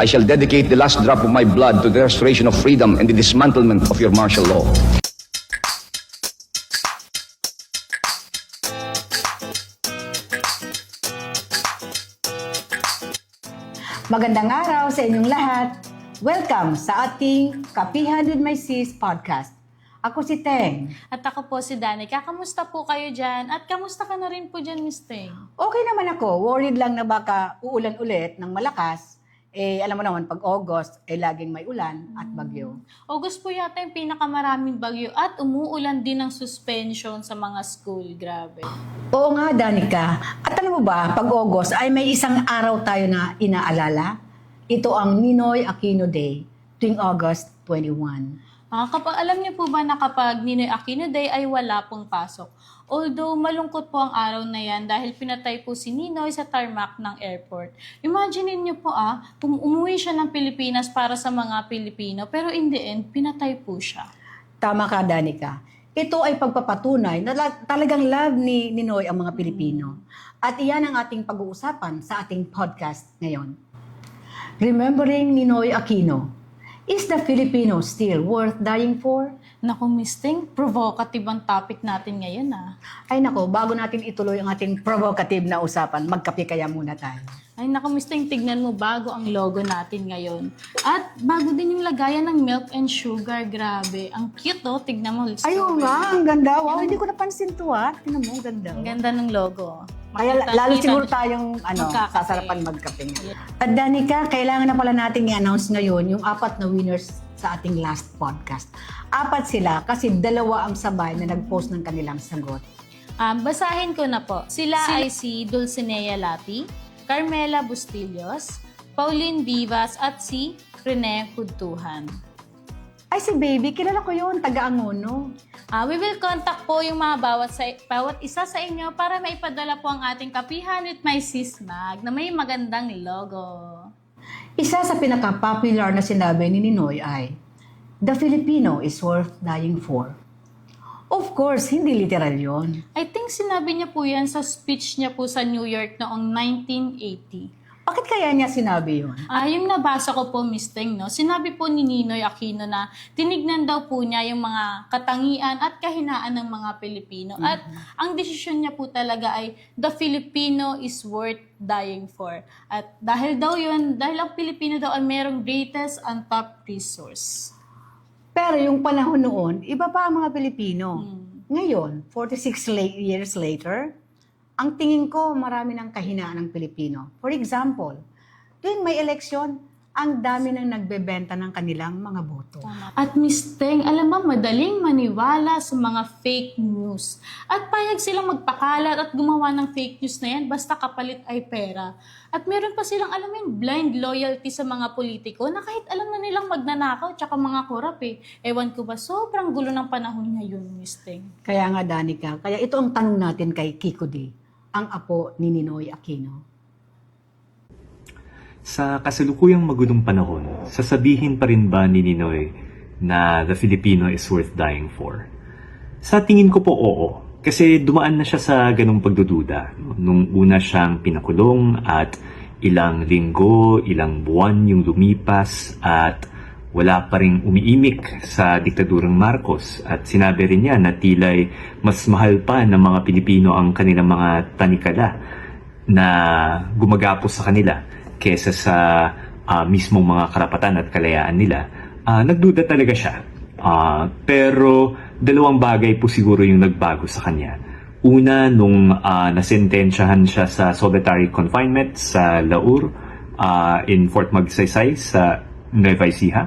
I shall dedicate the last drop of my blood to the restoration of freedom and the dismantlement of your martial law. Magandang araw sa inyong lahat. Welcome sa ating Kapihan with My Sis podcast. Ako si Teng. At ako po si Danica. Kamusta po kayo dyan? At kamusta ka na rin po dyan, Miss Teng? Okay naman ako. Worried lang na baka uulan ulit ng malakas. Alam mo naman, pag August, laging may ulan at bagyo. August po yata yung pinakamaraming bagyo at umuulan din ng suspension sa mga school. Grabe. Oo nga, Danica. At alam mo ba, pag August ay may isang araw tayo na inaalala. Ito ang Ninoy Aquino Day, tuwing August 21. Alam niyo po ba na kapag Ninoy Aquino Day ay wala pong pasok? Although malungkot po ang araw na yan dahil pinatay po si Ninoy sa tarmac ng airport. Imagine niyo po umuwi siya ng Pilipinas para sa mga Pilipino pero in the end, pinatay po siya. Tama ka, Danica. Ito ay pagpapatunay na talagang love ni Ninoy ang mga Pilipino. At iyan ang ating pag-uusapan sa ating podcast ngayon. Remembering Ninoy Aquino. Is the Filipino still worth dying for? Naku, Miss Teng, provocative ang topic natin ngayon Ay nako, bago natin ituloy ang ating provocative na usapan, magkape kaya muna tayo. Ay naku, Miss Teng, tignan mo bago ang logo natin ngayon. At bago din yung lagayan ng milk and sugar, grabe. Ang cute tignan mo. Ayun nga, ang ganda. Wow, hindi ko napansin to Tignan mo, ang ganda. Ang ganda ng logo. Kaya lalo Makita- siguro tayong magkakape. sasarapan magkape. At Danica, kailangan na pala natin i-announce ngayon yung 4 na winners sa ating last podcast. 4 sila kasi 2 ang sabay na nag-post ng kanilang sagot. Basahin ko na po. Sila ay si Dulcinea Lati, Carmela Bustillos, Pauline Vivas at si Rene Hudtuhan. Ay, si Baby, kilala ko yun, taga-Angono. We will contact po yung mga bawat isa sa inyo para maipadala po ang ating Kapihan with My Sis Mag na may magandang logo. Isa sa pinaka-popular na sinabi ni Ninoy ay, "The Filipino is worth dying for." Of course, hindi literal yon. I think sinabi niya po yan sa speech niya po sa New York noong 1980. Bakit kaya niya sinabi yun? Yung nabasa ko po, Miss Teng, sinabi po ni Ninoy Aquino na tinignan daw po niya yung mga katangian at kahinaan ng mga Pilipino. At ang desisyon niya po talaga ay the Filipino is worth dying for. At dahil ang Pilipino daw ay merong greatest and top resource. Pero yung panahon noon, iba pa ang mga Pilipino. Ngayon, 46 years later, ang tingin ko marami ng kahinaan ng Pilipino. For example, tuwing may eleksyon, ang dami nang nagbebenta ng kanilang mga boto. At Miss Teng, alam mo, madaling maniwala sa mga fake news. At payag silang magpakalat at gumawa ng fake news na yan basta kapalit ay pera. At meron pa silang, blind loyalty sa mga politiko na kahit alam na nilang magnanakaw tsaka mga korap Ewan ko ba, sobrang gulo ng panahon ngayon, Miss Teng. Kaya nga, Danica, kaya ito ang tanong natin kay Kiko D, ang apo ni Ninoy Aquino. Sa kasalukuyang magulong panahon, sasabihin pa rin ba ni Ninoy na the Filipino is worth dying for? Sa tingin ko po oo. Kasi dumaan na siya sa ganung pagdududa. Nung una siyang pinakulong at ilang linggo, ilang buwan yung lumipas at wala pa ring umiimik sa diktadurang Marcos. At sinabi rin niya na tila'y mas mahal pa ng mga Pilipino ang kanilang mga tanikala na gumagapos sa kanila kesa sa mismong mga karapatan at kalayaan nila. Nagduda talaga siya. Pero 2 bagay po siguro yung nagbago sa kanya. Una, nung nasentensyahan siya sa solitary confinement sa Laur in Fort Magsaysay sa Nueva Ecija.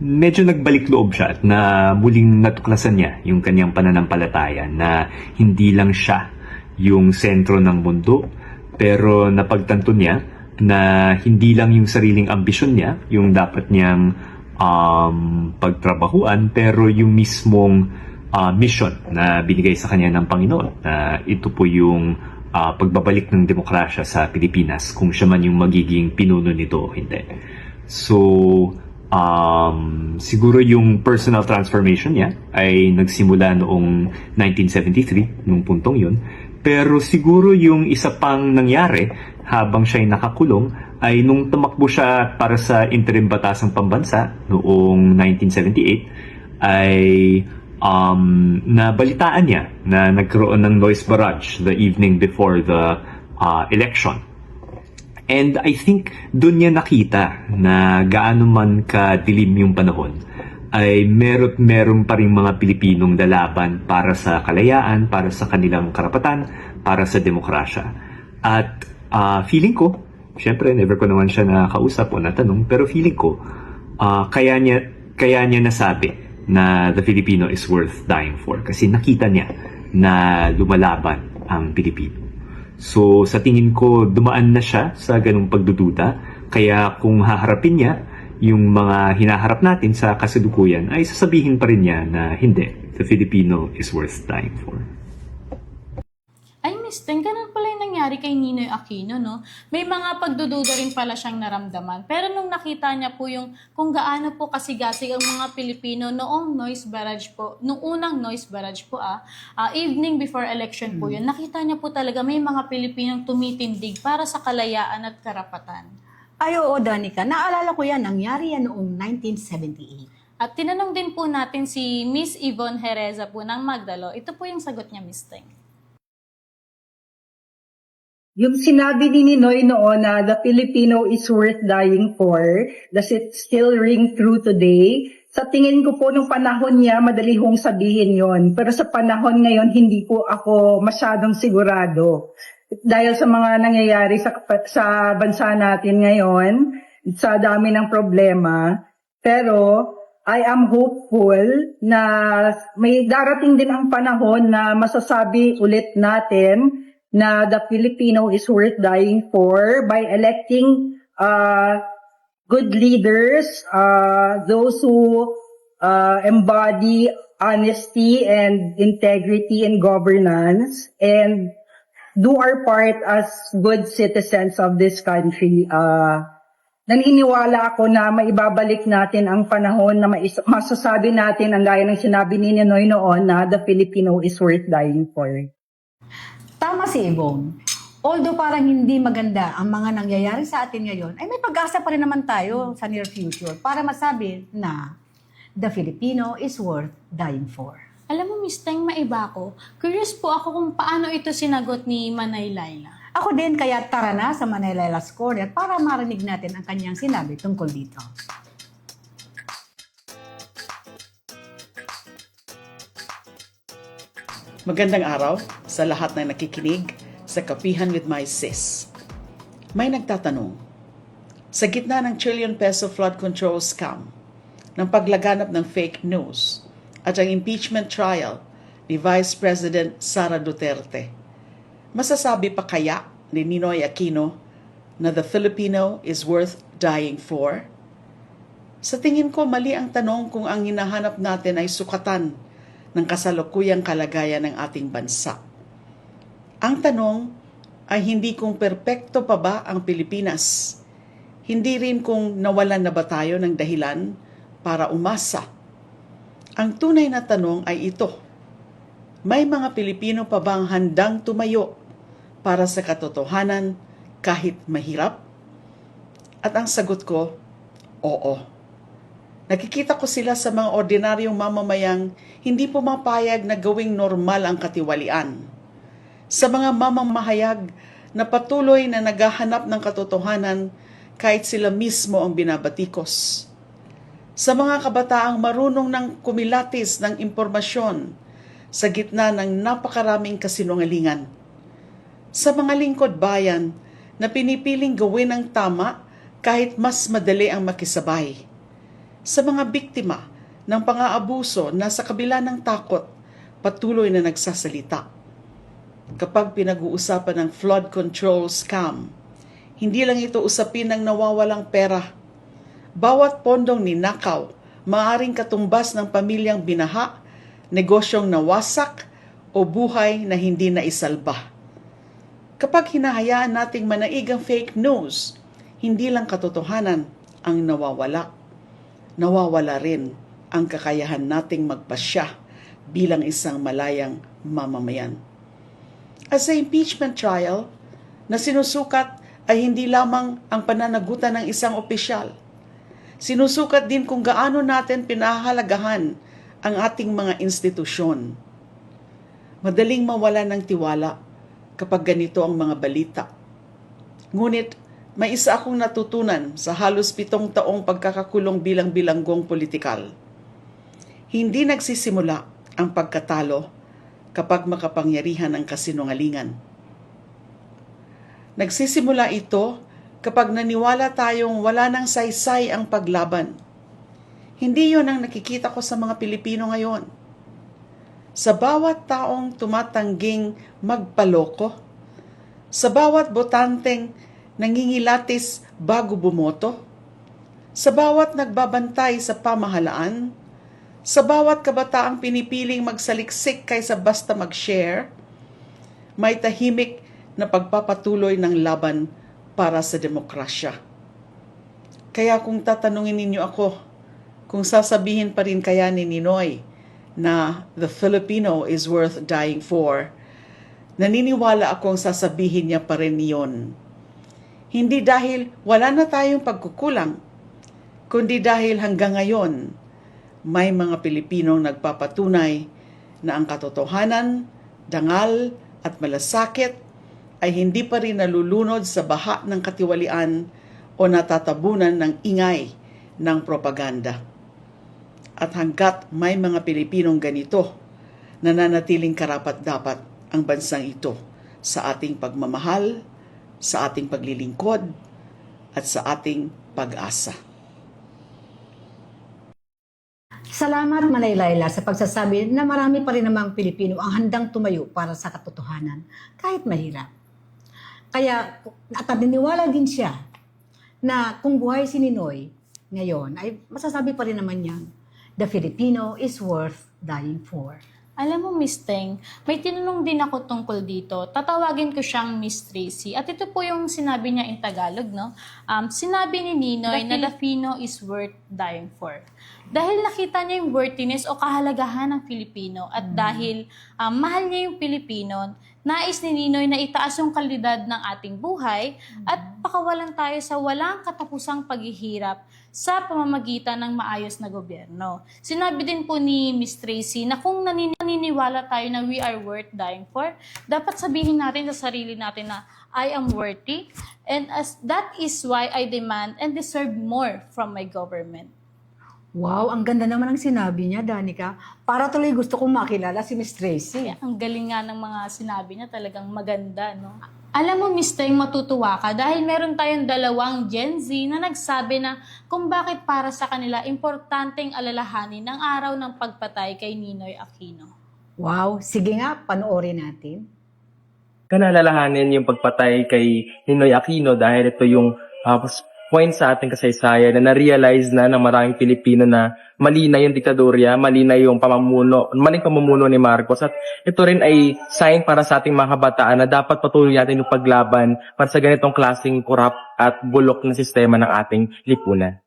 Medyo nagbalik loob siya at na muling natuklasan niya yung kanyang pananampalataya na hindi lang siya yung sentro ng mundo, pero napagtanto niya na hindi lang yung sariling ambisyon niya yung dapat niyang pagtrabahuan, pero yung mismong mission na binigay sa kanya ng Panginoon. Ito po yung pagbabalik ng demokrasya sa Pilipinas, kung siya man yung magiging pinuno nito o hindi. So, siguro yung personal transformation niya ay nagsimula noong 1973, nung puntong yun. Pero siguro yung isa pang nangyari habang siya'y nakakulong ay nung tumakbo siya para sa interim batasang pambansa noong 1978 ay nabalitaan niya na nagkaroon ng noise barrage the evening before the election. And I think doon niya nakita na gaano man kadilim yung panahon ay meron pa rin mga Pilipinong lalaban para sa kalayaan, para sa kanilang karapatan, para sa demokrasya. At feeling ko, syempre never ko naman siya nakausap o natanong, pero feeling ko kaya niya nasabi na the Filipino is worth dying for kasi nakita niya na lumalaban ang Pilipino. So sa tingin ko dumaan na siya sa ganung pagdududa, kaya kung haharapin niya yung mga hinaharap natin sa kasalukuyan ay sasabihin pa rin niya na hindi, the Filipino is worth dying for. Ay, Miss Teng, ganun pala yung nangyari kay Ninoy Aquino, no? May mga pagdududa rin pala siyang naramdaman. Pero nung nakita niya po yung kung gaano po kasigasig ang mga Pilipino noong noise barrage po, noong unang noise barrage po, evening before election po yun, nakita niya po talaga may mga Pilipinong tumitindig para sa kalayaan at karapatan. Ay, oo, Danica. Naalala ko yan. Nangyari yan noong 1978. At tinanong din po natin si Miss Yvonne Hereza po ng Magdalo. Ito po yung sagot niya, Miss Teng. Yung sinabi ni Ninoy noon na the Filipino is worth dying for, does it still ring true today? Sa tingin ko po nung panahon niya, madali hong sabihin yon. Pero sa panahon ngayon, hindi po ako masyadong sigurado. Dahil sa mga nangyayari sa bansa natin ngayon, sa dami ng problema. Pero I am hopeful na may darating din ang panahon na masasabi ulit natin na the Filipino is worth dying for by electing good leaders, those who embody honesty and integrity in governance and do our part as good citizens of this country. Naniniwala ako na maibabalik natin ang panahon na masasabi natin ang gaya ng sinabi ni Ninoy noon na the Filipino is worth dying for. Tama si Yvonne. Although parang hindi maganda ang mga nangyayari sa atin ngayon, ay may pag-asa pa rin naman tayo sa near future para masabi na the Filipino is worth dying for. Alam mo, Miss Teng, maiba ako. Curious po ako kung paano ito sinagot ni Manay Laila. Ako din, kaya tara na sa Manilaila's Corner para marinig natin ang kanyang sinabi tungkol dito. Magandang araw sa lahat na nakikinig sa Kapihan with My Sis. May nagtatanong, sa gitna ng trillion-peso flood control scam, ng paglaganap ng fake news, at ang impeachment trial ni Vice President Sara Duterte, masasabi pa kaya ni Ninoy Aquino na the Filipino is worth dying for? Sa tingin ko, mali ang tanong kung ang hinahanap natin ay sukatan ng kasalukuyang kalagayan ng ating bansa. Ang tanong ay hindi kung perpekto pa ba ang Pilipinas, hindi rin kung nawalan na ba tayo ng dahilan para umasa. Ang tunay na tanong ay ito, may mga Pilipino pa bang handang tumayo para sa katotohanan kahit mahirap? At ang sagot ko, oo. Nakikita ko sila sa mga ordinaryong mamamayang hindi pumapayag na gawing normal ang katiwalian. Sa mga mamamahayag na patuloy na naghahanap ng katotohanan kahit sila mismo ang binabatikos. Sa mga kabataang marunong ng kumilatis ng impormasyon sa gitna ng napakaraming kasinungalingan. Sa mga lingkod bayan na pinipiling gawin ang tama kahit mas madali ang makisabay. Sa mga biktima ng pang-aabuso na sa kabila ng takot, patuloy na nagsasalita. Kapag pinag-uusapan ng flood control scam, hindi lang ito usapin ng nawawalang pera. Bawat pondong ninakaw, maaaring katumbas ng pamilyang binaha, negosyong nawasak, o buhay na hindi naisalba. Kapag hinahayaan nating manaig ang fake news, hindi lang katotohanan ang nawawala. Nawawala rin ang kakayahan nating magpasya bilang isang malayang mamamayan. As sa impeachment trial na sinusukat ay hindi lamang ang pananagutan ng isang opisyal. Sinusukat din kung gaano natin pinahahalagahan ang ating mga institusyon. Madaling mawala ng tiwala kapag ganito ang mga balita. Ngunit may isa akong natutunan sa halos 7 taong pagkakakulong bilang bilanggong politikal. Hindi nagsisimula ang pagkatalo kapag makapangyarihan ang kasinungalingan. Nagsisimula ito kapag naniwala tayong wala nang saysay ang paglaban. Hindi yon ang nakikita ko sa mga Pilipino ngayon. Sa bawat taong tumatangging magpaloko, sa bawat botanteng nangingilatis bago bumoto, sa bawat nagbabantay sa pamahalaan, sa bawat kabataang pinipiling magsaliksik kaysa basta mag-share, may tahimik na pagpapatuloy ng laban para sa demokrasya. Kaya kung tatanungin ninyo ako, kung sasabihin pa rin kaya ni Ninoy na the Filipino is worth dying for, naniniwala akong sasabihin niya pa rin yon. Hindi dahil wala na tayong pagkukulang, kundi dahil hanggang ngayon, may mga Pilipinong nagpapatunay na ang katotohanan, dangal at malasakit ay hindi pa rin nalulunod sa baha ng katiwalian o natatabunan ng ingay ng propaganda. At hanggat may mga Pilipinong ganito, nananatiling karapat-dapat ang bansang ito sa ating pagmamahal, sa ating paglilingkod, at sa ating pag-asa. Salamat Malaylayla sa pagsasabi na marami pa rin namang Pilipino ang handang tumayo para sa katotohanan, kahit mahirap. Kaya, at naniniwala din siya na kung buhay si Ninoy ngayon, ay masasabi pa rin naman niya, the Filipino is worth dying for. Alam mo, Miss Teng, may tinanong din ako tungkol dito. Tatawagin ko siyang Miss Tracy. At ito po yung sinabi niya in Tagalog, no? Sinabi ni Ninoy na Filipino is worth dying for. Dahil nakita niya yung worthiness o kahalagahan ng Filipino at dahil mahal niya yung Pilipino, nais ni Ninoy na itaas yung kalidad ng ating buhay at pakawalan tayo sa walang katapusang paghihirap sa pamamagitan ng maayos na gobyerno. Sinabi din po ni Miss Tracy na kung naniniwala tayo na we are worth dying for, dapat sabihin natin sa sarili natin na I am worthy and as that is why I demand and deserve more from my government. Wow, ang ganda naman ang sinabi niya, Danica. Para tuloy gusto kong makilala si Miss Tracy. Ang galing nga ng mga sinabi niya, talagang maganda, no? Alam mo, Miss Teng, matutuwa ka dahil meron tayong 2 Gen Z na nagsabi na kung bakit para sa kanila importanteng alalahanin ang araw ng pagpatay kay Ninoy Aquino. Wow, sige nga, panoorin natin. Kanalalahanin yung pagpatay kay Ninoy Aquino dahil ito yung point sa ating kasaysayan na na-realize na ng maraming Pilipino na mali na yung diktadorya, mali na yung maling pamumuno ni Marcos at ito rin ay sign para sa ating mga kabataan na dapat patuloy natin yung paglaban para sa ganitong klaseng corrupt at bulok na sistema ng ating lipunan.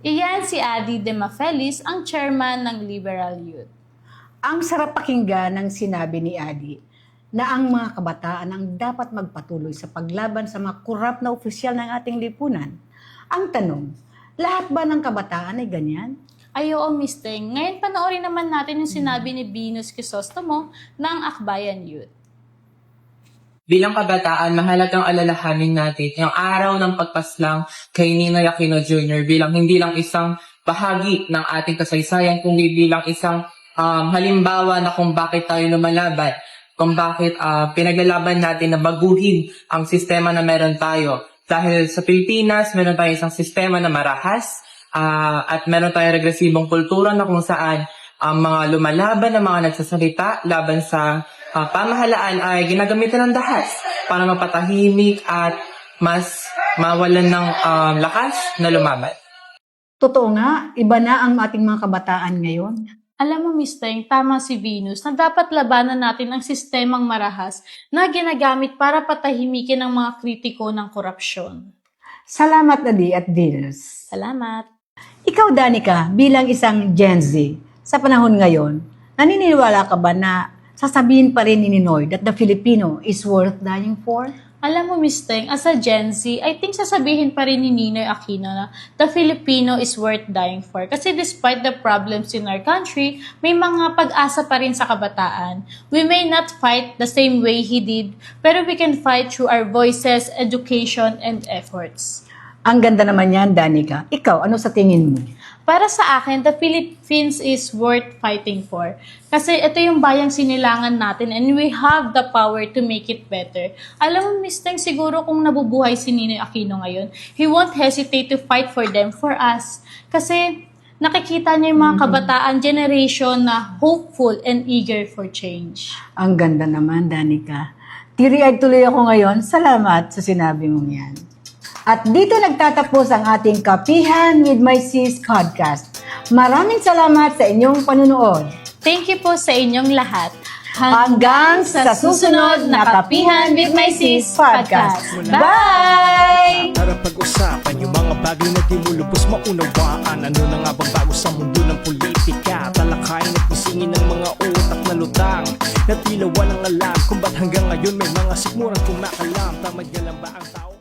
Iyan si Adi De Mafelis, ang chairman ng Liberal Youth. Ang sarap pakinggan ng sinabi ni Adi na ang mga kabataan ang dapat magpatuloy sa paglaban sa mga korap na opisyal ng ating lipunan. Ang tanong, lahat ba ng kabataan ay ganyan? Ay oo, Miss Teng. Ngayon panoorin naman natin yung sinabi ni Venus Crisostomo ng Akbayan Youth. Bilang kabataan, mahalagang alalahanin natin yung araw ng pagpaslang kay Ninoy Aquino Jr. bilang hindi lang isang bahagi ng ating kasaysayan, kundi bilang isang halimbawa na kung bakit tayo lumalaban, kung bakit pinaglalaban natin na baguhin ang sistema na meron tayo. Dahil sa Pilipinas, meron tayo isang sistema na marahas at meron tayong regresibong kultura na kung saan ang mga lumalaban na mga nagsasalita laban sa pamahalaan ay ginagamitan ng dahas para mapatahimik at mas mawalan ng lakas na lumaban. Totoo nga, iba na ang ating mga kabataan ngayon. Alam mo, Miss Teng, tama si Venus na dapat labanan natin ang sistemang marahas na ginagamit para patahimikin ang mga kritiko ng korupsyon. Salamat, Adi at Venus. Salamat. Ikaw, Danica, bilang isang Gen Z, sa panahon ngayon, naniniwala ka ba na sasabihin pa rin ni Ninoy that the Filipino is worth dying for? Alam mo, Miss Teng, as a Gen Z, I think sasabihin pa rin ni Ninoy Aquino na the Filipino is worth dying for. Kasi despite the problems in our country, may mga pag-asa pa rin sa kabataan. We may not fight the same way he did, pero we can fight through our voices, education, and efforts. Ang ganda naman yan, Danica. Ikaw, ano sa tingin mo? Para sa akin, the Philippines is worth fighting for. Kasi ito yung bayang sinilangan natin and we have the power to make it better. Alam mo, Miss Teng, siguro kung nabubuhay si Ninoy Aquino ngayon, he won't hesitate to fight for them, for us. Kasi nakikita niya yung mga kabataan generation na hopeful and eager for change. Ang ganda naman, Danica. Tiri-eyed tuloy ako ngayon. Salamat sa sinabi mong yan. At dito nagtatapos ang ating Kapihan with My Sis podcast. Maraming salamat sa inyong panunood. Thank you po sa inyong lahat. Hanggang sa susunod na Kapihan with My Sis podcast. Bye! Para pag-usapan yung mga bagay na di mo lubos maunawaan. Ano na nga bang bago sa mundo ng politika? Talakayin at isingin ng mga utak na lutang na tila walang alam kung ba't hanggang ngayon may mga sikmurang kumakalam. Tamad nga lang ba ang tao?